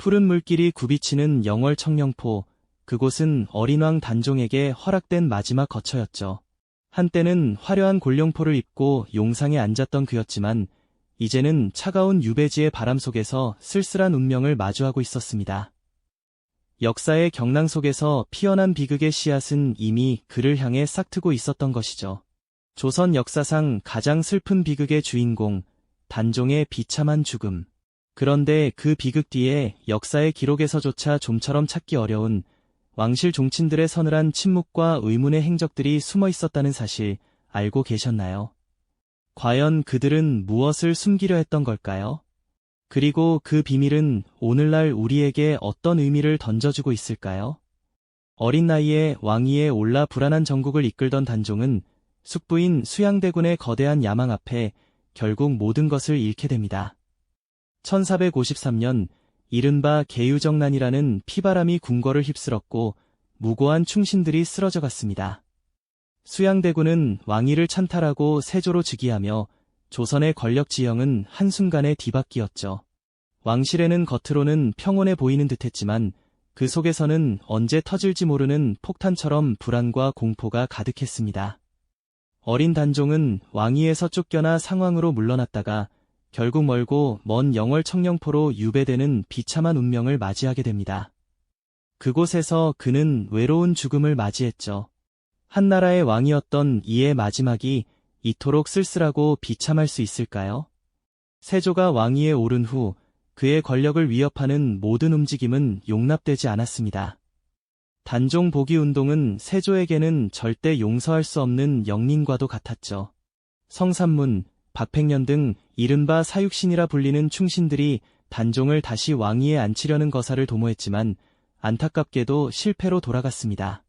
푸른 물길이 굽이치는 영월 청령포, 그곳은 어린 왕 단종에게 허락된 마지막 거처였죠. 한때는 화려한 골룡포를 입고 용상에 앉았던 그였지만 이제는 차가운 유배지의 바람 속에서 쓸쓸한 운명을 마주하고 있었습니다. 역사의 경랑 속에서 피어난 비극의 씨앗은 이미 그를 향해 싹트고 있었던 것이죠. 조선 역사상 가장 슬픈 비극의 주인공, 단종의 비참한 죽음. 그런데 그 비극 뒤에 역사의 기록에서조차 좀처럼 찾기 어려운 왕실 종친들의 서늘한 침묵과 의문의 행적들이 숨어 있었다는 사실 알고 계셨나요? 과연 그들은 무엇을 숨기려 했던 걸까요? 그리고 그 비밀은 오늘날 우리에게 어떤 의미를 던져주고 있을까요? 어린 나이에 왕위에 올라 불안한 전국을 이끌던 단종은 숙부인 수양대군의 거대한 야망 앞에 결국 모든 것을 잃게 됩니다. 1453년 이른바 계유정난이라는 피바람이 궁궐을 휩쓸었고 무고한 충신들이 쓰러져 갔습니다. 수양대군은 왕위를 찬탈하고 세조로 즉위하며 조선의 권력 지형은 한순간에 뒤바뀌었죠. 왕실에는 겉으로는 평온해 보이는 듯했지만 그 속에서는 언제 터질지 모르는 폭탄처럼 불안과 공포가 가득했습니다. 어린 단종은 왕위에서 쫓겨나 상황으로 물러났다가 결국 멀고 먼 영월 청령포로 유배되는 비참한 운명을 맞이하게 됩니다. 그곳에서 그는 외로운 죽음을 맞이했죠. 한 나라의 왕이었던 이의 마지막이 이토록 쓸쓸하고 비참할 수 있을까요? 세조가 왕위에 오른 후 그의 권력을 위협하는 모든 움직임은 용납되지 않았습니다. 단종 복위 운동은 세조에게는 절대 용서할 수 없는 영린과도 같았죠. 성삼문, 박팽년 등 이른바 사육신이라 불리는 충신들이 단종을 다시 왕위에 앉히려는 거사를 도모했지만 안타깝게도 실패로 돌아갔습니다.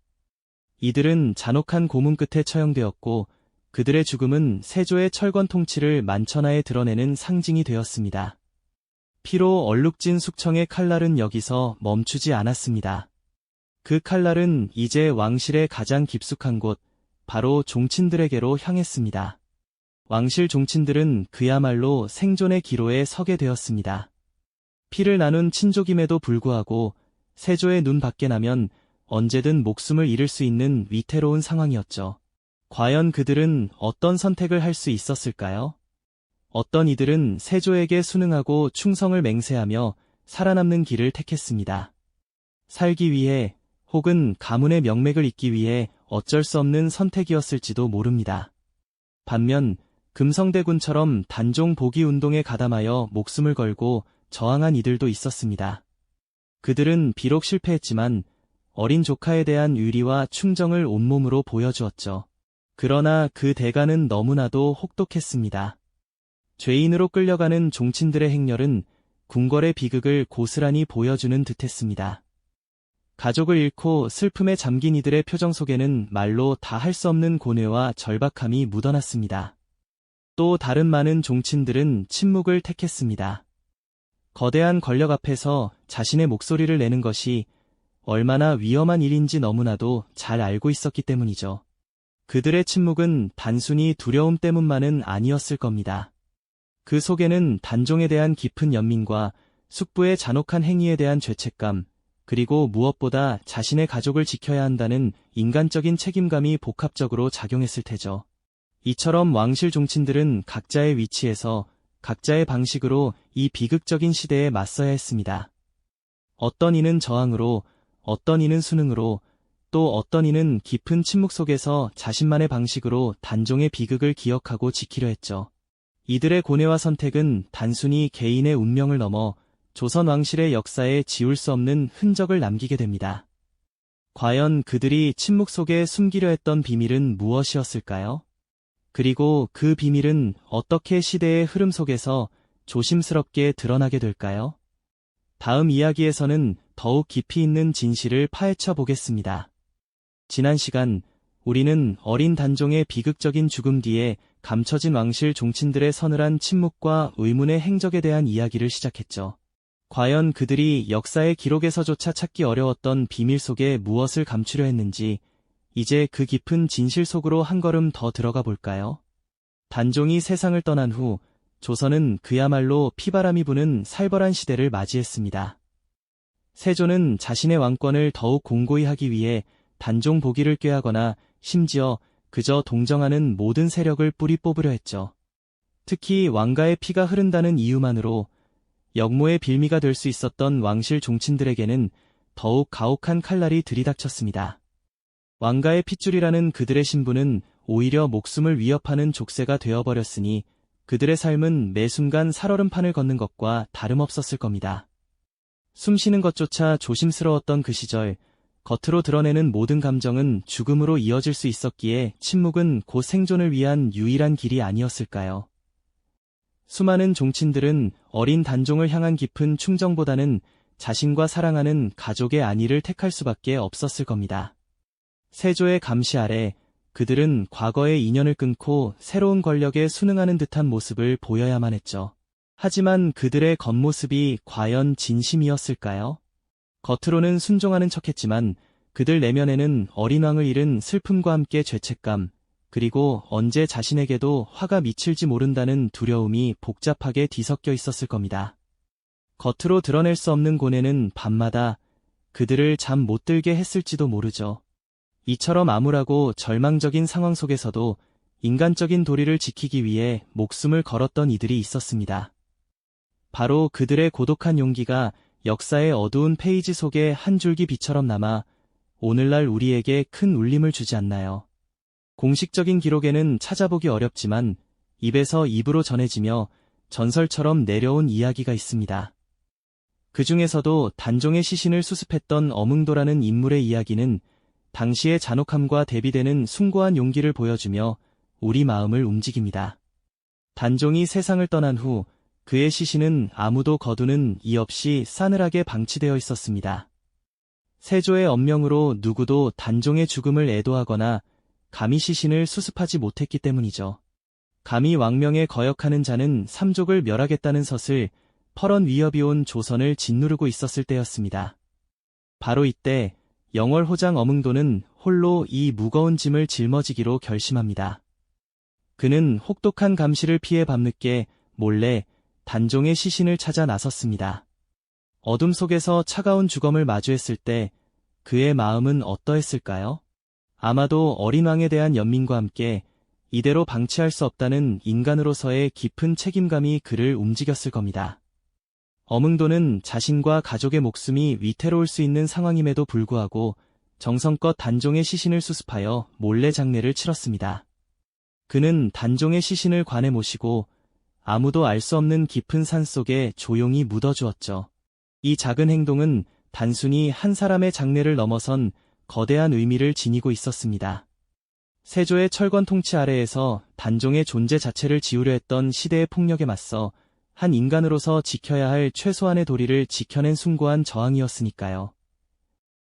이들은 잔혹한 고문 끝에 처형되었고 그들의 죽음은 세조의 철권 통치를 만천하에 드러내는 상징이 되었습니다. 피로 얼룩진 숙청의 칼날은 여기서 멈추지 않았습니다. 그 칼날은 이제 왕실의 가장 깊숙한 곳, 바로 종친들에게로 향했습니다. 왕실 종친들은 그야말로 생존의 기로에 서게 되었습니다. 피를 나눈 친족임에도 불구하고 세조의 눈 밖에 나면 언제든 목숨을 잃을 수 있는 위태로운 상황이었죠. 과연 그들은 어떤 선택을 할 수 있었을까요? 어떤 이들은 세조에게 순응하고 충성을 맹세하며 살아남는 길을 택했습니다. 살기 위해 혹은 가문의 명맥을 잇기 위해 어쩔 수 없는 선택이었을지도 모릅니다. 반면 금성대군처럼 단종 복위 운동에 가담하여 목숨을 걸고 저항한 이들도 있었습니다. 그들은 비록 실패했지만 어린 조카에 대한 의리와 충정을 온몸으로 보여주었죠. 그러나 그 대가는 너무나도 혹독했습니다. 죄인으로 끌려가는 종친들의 행렬은 궁궐의 비극을 고스란히 보여주는 듯했습니다. 가족을 잃고 슬픔에 잠긴 이들의 표정 속에는 말로 다 할 수 없는 고뇌와 절박함이 묻어났습니다. 또 다른 많은 종친들은 침묵을 택했습니다. 거대한 권력 앞에서 자신의 목소리를 내는 것이 얼마나 위험한 일인지 너무나도 잘 알고 있었기 때문이죠. 그들의 침묵은 단순히 두려움 때문만은 아니었을 겁니다. 그 속에는 단종에 대한 깊은 연민과 숙부의 잔혹한 행위에 대한 죄책감, 그리고 무엇보다 자신의 가족을 지켜야 한다는 인간적인 책임감이 복합적으로 작용했을 테죠. 이처럼 왕실 종친들은 각자의 위치에서 각자의 방식으로 이 비극적인 시대에 맞서야 했습니다. 어떤 이는 저항으로, 어떤 이는 순응으로, 또 어떤 이는 깊은 침묵 속에서 자신만의 방식으로 단종의 비극을 기억하고 지키려 했죠. 이들의 고뇌와 선택은 단순히 개인의 운명을 넘어 조선 왕실의 역사에 지울 수 없는 흔적을 남기게 됩니다. 과연 그들이 침묵 속에 숨기려 했던 비밀은 무엇이었을까요? 그리고 그 비밀은 어떻게 시대의 흐름 속에서 조심스럽게 드러나게 될까요? 다음 이야기에서는 더욱 깊이 있는 진실을 파헤쳐 보겠습니다. 지난 시간 우리는 어린 단종의 비극적인 죽음 뒤에 감춰진 왕실 종친들의 서늘한 침묵과 의문의 행적에 대한 이야기를 시작했죠. 과연 그들이 역사의 기록에서조차 찾기 어려웠던 비밀 속에 무엇을 감추려 했는지 이제 그 깊은 진실 속으로 한 걸음 더 들어가 볼까요? 단종이 세상을 떠난 후 조선은 그야말로 피바람이 부는 살벌한 시대를 맞이했습니다. 세조는 자신의 왕권을 더욱 공고히 하기 위해 단종 보기를 꾀하거나 심지어 그저 동정하는 모든 세력을 뿌리 뽑으려 했죠. 특히 왕가의 피가 흐른다는 이유만으로 역모의 빌미가 될 수 있었던 왕실 종친들에게는 더욱 가혹한 칼날이 들이닥쳤습니다. 왕가의 핏줄이라는 그들의 신분은 오히려 목숨을 위협하는 족쇄가 되어버렸으니 그들의 삶은 매 순간 살얼음판을 걷는 것과 다름없었을 겁니다. 숨쉬는 것조차 조심스러웠던 그 시절, 겉으로 드러내는 모든 감정은 죽음으로 이어질 수 있었기에 침묵은 곧 생존을 위한 유일한 길이 아니었을까요? 수많은 종친들은 어린 단종을 향한 깊은 충정보다는 자신과 사랑하는 가족의 안위를 택할 수밖에 없었을 겁니다. 세조의 감시 아래 그들은 과거의 인연을 끊고 새로운 권력에 순응하는 듯한 모습을 보여야만 했죠. 하지만 그들의 겉모습이 과연 진심이었을까요? 겉으로는 순종하는 척했지만 그들 내면에는 어린 왕을 잃은 슬픔과 함께 죄책감, 그리고 언제 자신에게도 화가 미칠지 모른다는 두려움이 복잡하게 뒤섞여 있었을 겁니다. 겉으로 드러낼 수 없는 고뇌는 밤마다 그들을 잠 못 들게 했을지도 모르죠. 이처럼 암울하고 절망적인 상황 속에서도 인간적인 도리를 지키기 위해 목숨을 걸었던 이들이 있었습니다. 바로 그들의 고독한 용기가 역사의 어두운 페이지 속에 한 줄기 빛처럼 남아 오늘날 우리에게 큰 울림을 주지 않나요? 공식적인 기록에는 찾아보기 어렵지만 입에서 입으로 전해지며 전설처럼 내려온 이야기가 있습니다. 그 중에서도 단종의 시신을 수습했던 어뭉도라는 인물의 이야기는 당시의 잔혹함과 대비되는 숭고한 용기를 보여주며 우리 마음을 움직입니다. 단종이 세상을 떠난 후 그의 시신은 아무도 거두는 이 없이 싸늘하게 방치되어 있었습니다. 세조의 엄명으로 누구도 단종의 죽음을 애도하거나 감히 시신을 수습하지 못했기 때문이죠. 감히 왕명에 거역하는 자는 삼족을 멸하겠다는 것을 퍼런 위협이 온 조선을 짓누르고 있었을 때였습니다. 바로 이때 영월호장 어뭉도는 홀로 이 무거운 짐을 짊어지기로 결심합니다. 그는 혹독한 감시를 피해 밤늦게 몰래 단종의 시신을 찾아 나섰습니다. 어둠 속에서 차가운 주검을 마주했을 때 그의 마음은 어떠했을까요? 아마도 어린 왕에 대한 연민과 함께 이대로 방치할 수 없다는 인간으로서의 깊은 책임감이 그를 움직였을 겁니다. 어뭉도는 자신과 가족의 목숨이 위태로울 수 있는 상황임에도 불구하고 정성껏 단종의 시신을 수습하여 몰래 장례를 치렀습니다. 그는 단종의 시신을 관에 모시고 아무도 알 수 없는 깊은 산 속에 조용히 묻어주었죠. 이 작은 행동은 단순히 한 사람의 장례를 넘어선 거대한 의미를 지니고 있었습니다. 세조의 철권 통치 아래에서 단종의 존재 자체를 지우려 했던 시대의 폭력에 맞서 한 인간으로서 지켜야 할 최소한의 도리를 지켜낸 숭고한 저항이었으니까요.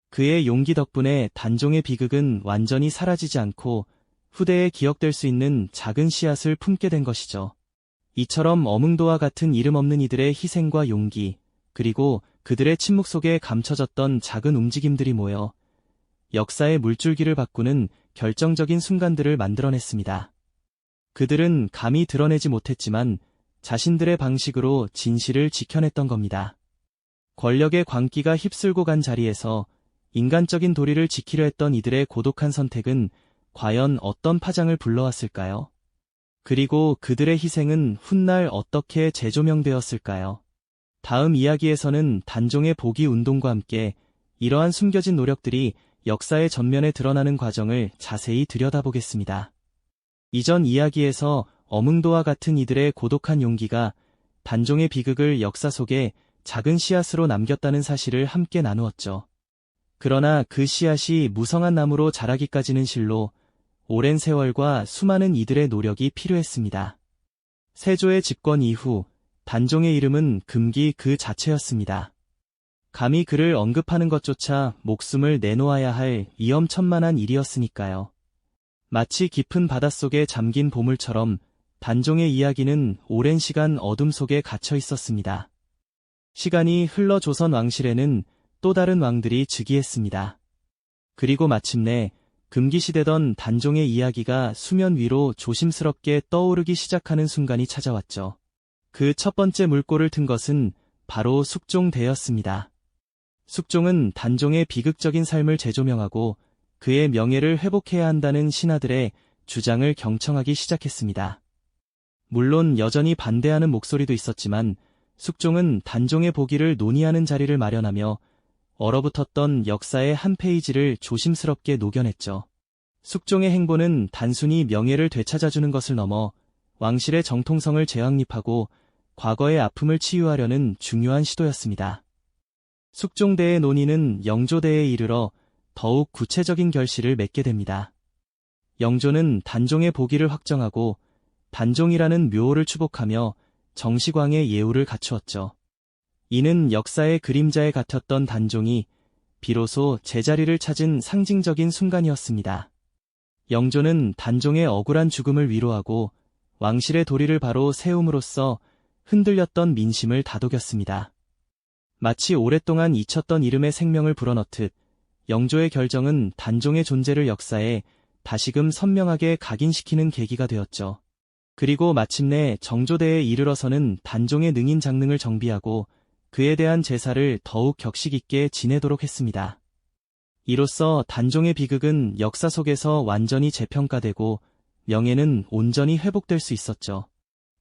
그의 용기 덕분에 단종의 비극은 완전히 사라지지 않고 후대에 기억될 수 있는 작은 씨앗을 품게 된 것이죠. 이처럼 어뭉도와 같은 이름 없는 이들의 희생과 용기, 그리고 그들의 침묵 속에 감춰졌던 작은 움직임들이 모여 역사의 물줄기를 바꾸는 결정적인 순간들을 만들어냈습니다. 그들은 감히 드러내지 못했지만 자신들의 방식으로 진실을 지켜냈던 겁니다. 권력의 광기가 휩쓸고 간 자리에서 인간적인 도리를 지키려 했던 이들의 고독한 선택은 과연 어떤 파장을 불러왔을까요? 그리고 그들의 희생은 훗날 어떻게 재조명되었을까요? 다음 이야기에서는 단종의 복위 운동과 함께 이러한 숨겨진 노력들이 역사의 전면에 드러나는 과정을 자세히 들여다보겠습니다. 이전 이야기에서 어뭉도와 같은 이들의 고독한 용기가 단종의 비극을 역사 속에 작은 씨앗으로 남겼다는 사실을 함께 나누었죠. 그러나 그 씨앗이 무성한 나무로 자라기까지는 실로 오랜 세월과 수많은 이들의 노력이 필요했습니다. 세조의 집권 이후 단종의 이름은 금기 그 자체였습니다. 감히 그를 언급하는 것조차 목숨을 내놓아야 할 위험천만한 일이었으니까요. 마치 깊은 바닷속에 잠긴 보물처럼 단종의 이야기는 오랜 시간 어둠 속에 갇혀 있었습니다. 시간이 흘러 조선 왕실에는 또 다른 왕들이 즉위했습니다. 그리고 마침내 금기시되던 단종의 이야기가 수면 위로 조심스럽게 떠오르기 시작하는 순간이 찾아왔죠. 그 첫 번째 물꼬를 튼 것은 바로 숙종대였습니다. 숙종은 단종의 비극적인 삶을 재조명하고 그의 명예를 회복해야 한다는 신하들의 주장을 경청하기 시작했습니다. 물론 여전히 반대하는 목소리도 있었지만 숙종은 단종의 복위를 논의하는 자리를 마련하며 얼어붙었던 역사의 한 페이지를 조심스럽게 녹여냈죠. 숙종의 행보는 단순히 명예를 되찾아주는 것을 넘어 왕실의 정통성을 재확립하고 과거의 아픔을 치유하려는 중요한 시도였습니다. 숙종대의 논의는 영조대에 이르러 더욱 구체적인 결실을 맺게 됩니다. 영조는 단종의 복위를 확정하고 단종이라는 묘호를 추복하며 정식왕의 예우를 갖추었죠. 이는 역사의 그림자에 같았던 단종이 비로소 제자리를 찾은 상징적인 순간이었습니다. 영조는 단종의 억울한 죽음을 위로하고 왕실의 도리를 바로 세움으로써 흔들렸던 민심을 다독였습니다. 마치 오랫동안 잊혔던 이름에 생명을 불어넣듯 영조의 결정은 단종의 존재를 역사에 다시금 선명하게 각인시키는 계기가 되었죠. 그리고 마침내 정조대에 이르러서는 단종의 능인 장릉을 정비하고 그에 대한 제사를 더욱 격식 있게 지내도록 했습니다. 이로써 단종의 비극은 역사 속에서 완전히 재평가되고 명예는 온전히 회복될 수 있었죠.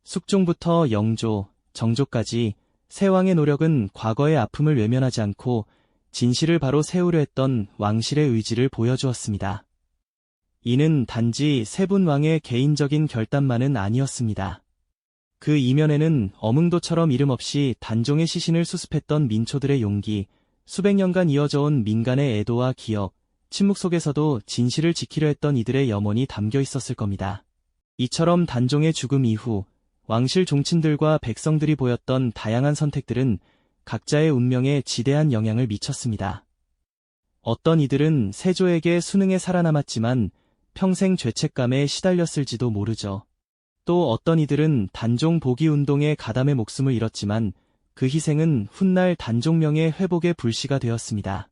숙종부터 영조, 정조까지 세 왕의 노력은 과거의 아픔을 외면하지 않고 진실을 바로 세우려 했던 왕실의 의지를 보여주었습니다. 이는 단지 세 분 왕의 개인적인 결단만은 아니었습니다. 그 이면에는 어문도처럼 이름 없이 단종의 시신을 수습했던 민초들의 용기, 수백 년간 이어져온 민간의 애도와 기억, 침묵 속에서도 진실을 지키려 했던 이들의 염원이 담겨 있었을 겁니다. 이처럼 단종의 죽음 이후 왕실 종친들과 백성들이 보였던 다양한 선택들은 각자의 운명에 지대한 영향을 미쳤습니다. 어떤 이들은 세조에게 순응해 살아남았지만 평생 죄책감에 시달렸을지도 모르죠. 또 어떤 이들은 단종 복위 운동에 가담해 목숨을 잃었지만 그 희생은 훗날 단종명의 회복의 불씨가 되었습니다.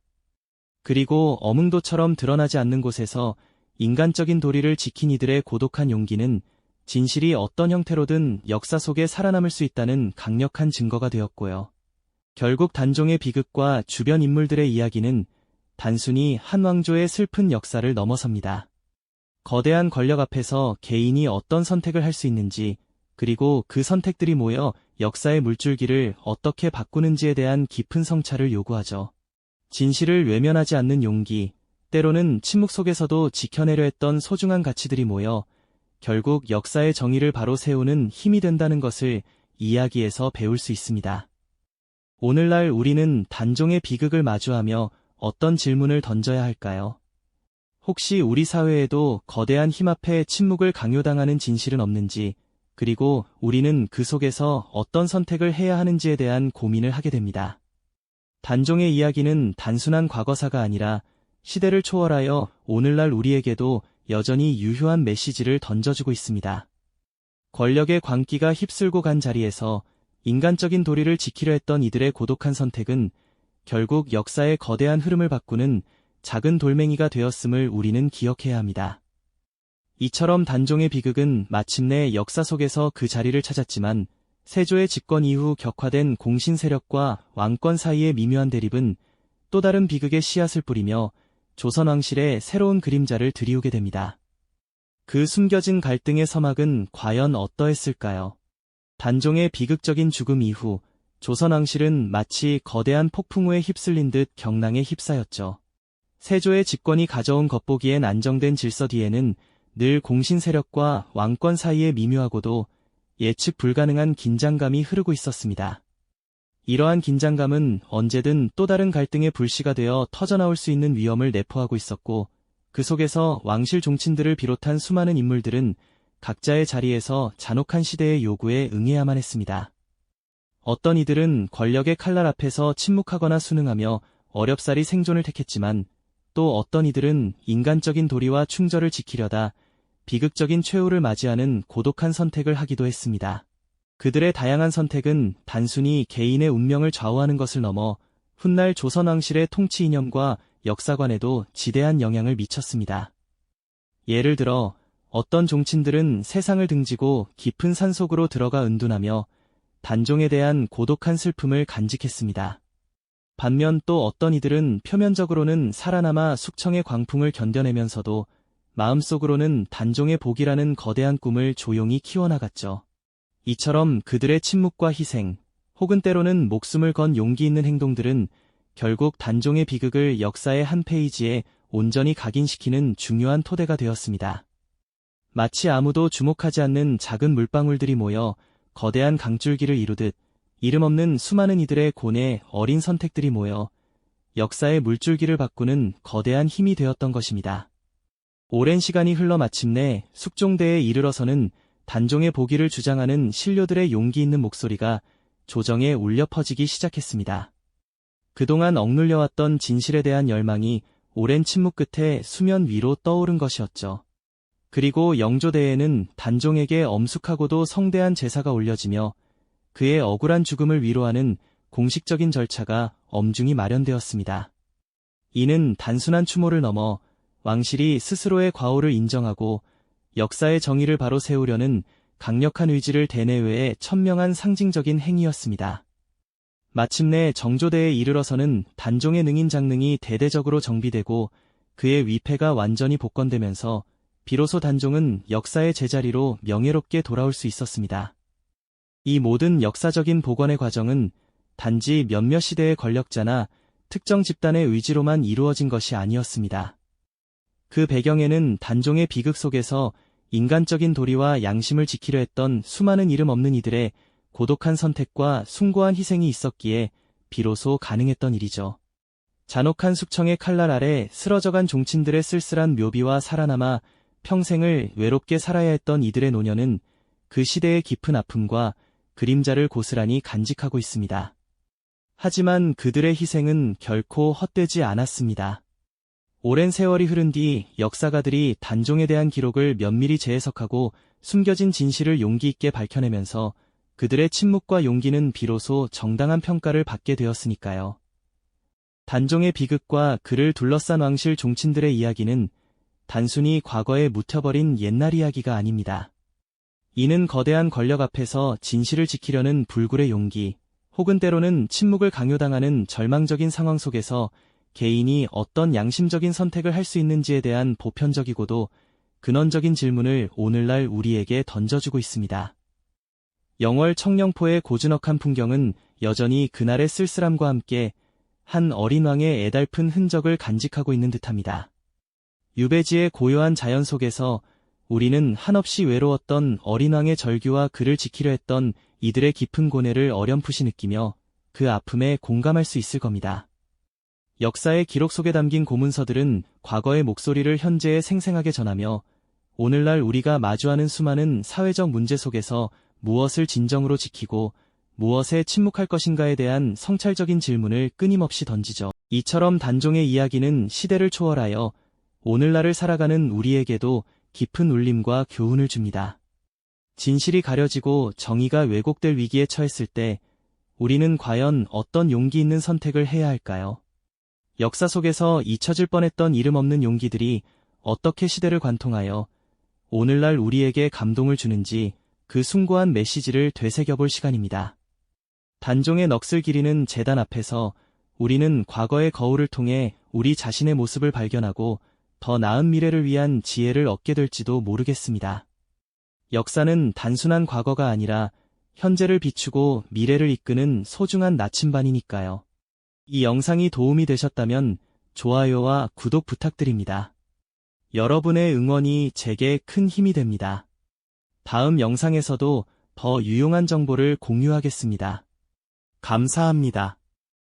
그리고 어문도처럼 드러나지 않는 곳에서 인간적인 도리를 지킨 이들의 고독한 용기는 진실이 어떤 형태로든 역사 속에 살아남을 수 있다는 강력한 증거가 되었고요. 결국 단종의 비극과 주변 인물들의 이야기는 단순히 한 왕조의 슬픈 역사를 넘어섭니다. 거대한 권력 앞에서 개인이 어떤 선택을 할 수 있는지, 그리고 그 선택들이 모여 역사의 물줄기를 어떻게 바꾸는지에 대한 깊은 성찰을 요구하죠. 진실을 외면하지 않는 용기, 때로는 침묵 속에서도 지켜내려 했던 소중한 가치들이 모여 결국 역사의 정의를 바로 세우는 힘이 된다는 것을 이야기에서 배울 수 있습니다. 오늘날 우리는 단종의 비극을 마주하며 어떤 질문을 던져야 할까요? 혹시 우리 사회에도 거대한 힘 앞에 침묵을 강요당하는 진실은 없는지, 그리고 우리는 그 속에서 어떤 선택을 해야 하는지에 대한 고민을 하게 됩니다. 단종의 이야기는 단순한 과거사가 아니라 시대를 초월하여 오늘날 우리에게도 여전히 유효한 메시지를 던져주고 있습니다. 권력의 광기가 휩쓸고 간 자리에서 인간적인 도리를 지키려 했던 이들의 고독한 선택은 결국 역사의 거대한 흐름을 바꾸는 작은 돌멩이가 되었음을 우리는 기억해야 합니다. 이처럼 단종의 비극은 마침내 역사 속에서 그 자리를 찾았지만 세조의 집권 이후 격화된 공신 세력과 왕권 사이의 미묘한 대립은 또 다른 비극의 씨앗을 뿌리며 조선 왕실의 새로운 그림자를 드리우게 됩니다. 그 숨겨진 갈등의 서막은 과연 어떠했을까요? 단종의 비극적인 죽음 이후 조선 왕실은 마치 거대한 폭풍우에 휩쓸린 듯 경랑에 휩싸였죠. 세조의 집권이 가져온 겉보기엔 안정된 질서 뒤에는 늘 공신 세력과 왕권 사이의 미묘하고도 예측 불가능한 긴장감이 흐르고 있었습니다. 이러한 긴장감은 언제든 또 다른 갈등의 불씨가 되어 터져나올 수 있는 위험을 내포하고 있었고, 그 속에서 왕실 종친들을 비롯한 수많은 인물들은 각자의 자리에서 잔혹한 시대의 요구에 응해야만 했습니다. 어떤 이들은 권력의 칼날 앞에서 침묵하거나 순응하며 어렵사리 생존을 택했지만, 또 어떤 이들은 인간적인 도리와 충절을 지키려다 비극적인 최후를 맞이하는 고독한 선택을 하기도 했습니다. 그들의 다양한 선택은 단순히 개인의 운명을 좌우하는 것을 넘어 훗날 조선 왕실의 통치 이념과 역사관에도 지대한 영향을 미쳤습니다. 예를 들어 어떤 종친들은 세상을 등지고 깊은 산속으로 들어가 은둔하며 단종에 대한 고독한 슬픔을 간직했습니다. 반면 또 어떤 이들은 표면적으로는 살아남아 숙청의 광풍을 견뎌내면서도 마음속으로는 단종의 복이라는 거대한 꿈을 조용히 키워나갔죠. 이처럼 그들의 침묵과 희생, 혹은 때로는 목숨을 건 용기 있는 행동들은 결국 단종의 비극을 역사의 한 페이지에 온전히 각인시키는 중요한 토대가 되었습니다. 마치 아무도 주목하지 않는 작은 물방울들이 모여 거대한 강줄기를 이루듯 이름 없는 수많은 이들의 고뇌 어린 선택들이 모여 역사의 물줄기를 바꾸는 거대한 힘이 되었던 것입니다. 오랜 시간이 흘러 마침내 숙종대에 이르러서는 단종의 복위를 주장하는 신료들의 용기 있는 목소리가 조정에 울려 퍼지기 시작했습니다. 그동안 억눌려왔던 진실에 대한 열망이 오랜 침묵 끝에 수면 위로 떠오른 것이었죠. 그리고 영조대에는 단종에게 엄숙하고도 성대한 제사가 올려지며 그의 억울한 죽음을 위로하는 공식적인 절차가 엄중히 마련되었습니다. 이는 단순한 추모를 넘어 왕실이 스스로의 과오를 인정하고 역사의 정의를 바로 세우려는 강력한 의지를 대내외에 천명한 상징적인 행위였습니다. 마침내 정조대에 이르러서는 단종의 능인 장릉이 대대적으로 정비되고 그의 위패가 완전히 복권되면서 비로소 단종은 역사의 제자리로 명예롭게 돌아올 수 있었습니다. 이 모든 역사적인 복원의 과정은 단지 몇몇 시대의 권력자나 특정 집단의 의지로만 이루어진 것이 아니었습니다. 그 배경에는 단종의 비극 속에서 인간적인 도리와 양심을 지키려 했던 수많은 이름 없는 이들의 고독한 선택과 숭고한 희생이 있었기에 비로소 가능했던 일이죠. 잔혹한 숙청의 칼날 아래 쓰러져간 종친들의 쓸쓸한 묘비와 살아남아 평생을 외롭게 살아야 했던 이들의 노년은 그 시대의 깊은 아픔과 그림자를 고스란히 간직하고 있습니다. 하지만 그들의 희생은 결코 헛되지 않았습니다. 오랜 세월이 흐른 뒤 역사가들이 단종에 대한 기록을 면밀히 재해석하고 숨겨진 진실을 용기 있게 밝혀내면서 그들의 침묵과 용기는 비로소 정당한 평가를 받게 되었으니까요. 단종의 비극과 그를 둘러싼 왕실 종친들의 이야기는 단순히 과거에 묻혀버린 옛날 이야기가 아닙니다. 이는 거대한 권력 앞에서 진실을 지키려는 불굴의 용기, 혹은 때로는 침묵을 강요당하는 절망적인 상황 속에서 개인이 어떤 양심적인 선택을 할 수 있는지에 대한 보편적이고도 근원적인 질문을 오늘날 우리에게 던져주고 있습니다. 영월 청령포의 고즈넉한 풍경은 여전히 그날의 쓸쓸함과 함께 한 어린 왕의 애달픈 흔적을 간직하고 있는 듯합니다. 유배지의 고요한 자연 속에서 우리는 한없이 외로웠던 어린 왕의 절규와 그를 지키려 했던 이들의 깊은 고뇌를 어렴풋이 느끼며 그 아픔에 공감할 수 있을 겁니다. 역사의 기록 속에 담긴 고문서들은 과거의 목소리를 현재에 생생하게 전하며 오늘날 우리가 마주하는 수많은 사회적 문제 속에서 무엇을 진정으로 지키고 무엇에 침묵할 것인가에 대한 성찰적인 질문을 끊임없이 던지죠. 이처럼 단종의 이야기는 시대를 초월하여 오늘날을 살아가는 우리에게도 깊은 울림과 교훈을 줍니다. 진실이 가려지고 정의가 왜곡될 위기에 처했을 때 우리는 과연 어떤 용기 있는 선택을 해야 할까요? 역사 속에서 잊혀질 뻔했던 이름 없는 용기들이 어떻게 시대를 관통하여 오늘날 우리에게 감동을 주는지 그 숭고한 메시지를 되새겨볼 시간입니다. 단종의 넋을 기리는 제단 앞에서 우리는 과거의 거울을 통해 우리 자신의 모습을 발견하고 더 나은 미래를 위한 지혜를 얻게 될지도 모르겠습니다. 역사는 단순한 과거가 아니라 현재를 비추고 미래를 이끄는 소중한 나침반이니까요. 이 영상이 도움이 되셨다면 좋아요와 구독 부탁드립니다. 여러분의 응원이 제게 큰 힘이 됩니다. 다음 영상에서도 더 유용한 정보를 공유하겠습니다. 감사합니다.